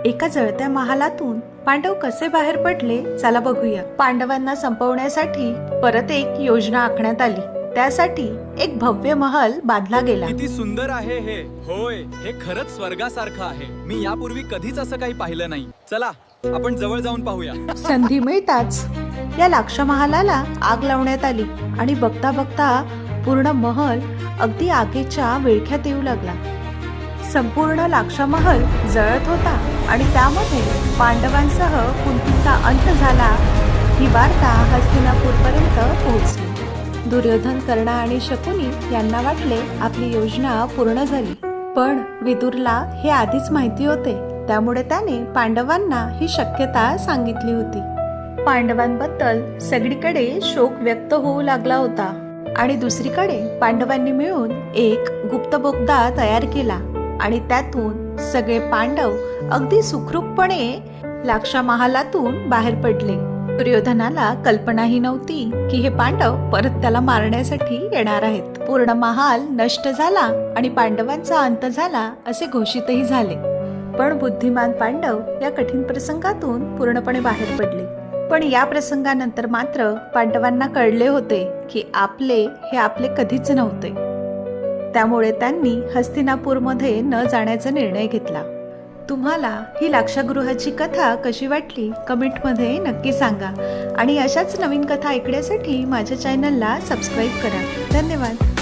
एका जळत्या महालातून पांडव कसे बाहेर पडले चला बघूया। पांडवांना संपवण्यासाठी परत एक योजना आखण्यात आली। त्यासाठी एक भव्य महल बांधला गेला। किती सुंदर आहे हे। होय, हे खरंच स्वर्गासारखं आहे। मी यापूर्वी कधीच असं काही पाहिलं नाही। चला आपण जवळ जाऊन पाहूया। संधी मिळताच या लाक्ष महालाला आग लावण्यात आली आणि बघता बघता पूर्ण महल अगदी आगीच्या विळख्यात येऊ लागला। संपूर्ण लाक्ष महल जळत होता आणि त्यामध्ये पांडवांसह कुंतीचा अंत झाला ही वार्ता हस्तिनापूरपर्यंत पोहोचली। दुर्योधन, कर्ण आणि शकुनी यांना वाटले आपली योजना पूर्ण झाली, पण विदुरला हे आधीच माहिती होते। त्यामुळे त्याने पांडवांना ही शक्यता सांगितली होती। पांडवांबद्दल सगळीकडे शोक व्यक्त होऊ लागला होता आणि दुसरीकडे पांडवांनी मिळून एक गुप्त बोगदा तयार केला आणि त्यातून सगळे पांडव अगदी सुखरूपपणे लाक्ष महालातून बाहेर पडले। दुर्योधनाला कल्पनाही नव्हती की हे पांडव परत त्याला मारण्यासाठी येणार आहेत। पूर्ण महाल नष्ट झाला आणि पांडवांचा अंत झाला असे घोषितही झाले। पण बुद्धिमान पांडव या कठीण प्रसंगातून पूर्णपणे बाहेर पडले। पण या प्रसंगानंतर मात्र पांडवांना कळले होते की हे आपले कधीच नव्हते। त्यामुळे त्यांनी हस्तिनापूरमध्ये न जाण्याचा निर्णय घेतला। तुम्हाला ही लाक्षागृहाची कथा कशी वाटली कमेंटमध्ये नक्की सांगा आणि अशाच नवीन कथा ऐकण्यासाठी माझ्या चॅनलला सबस्क्राईब करा। धन्यवाद।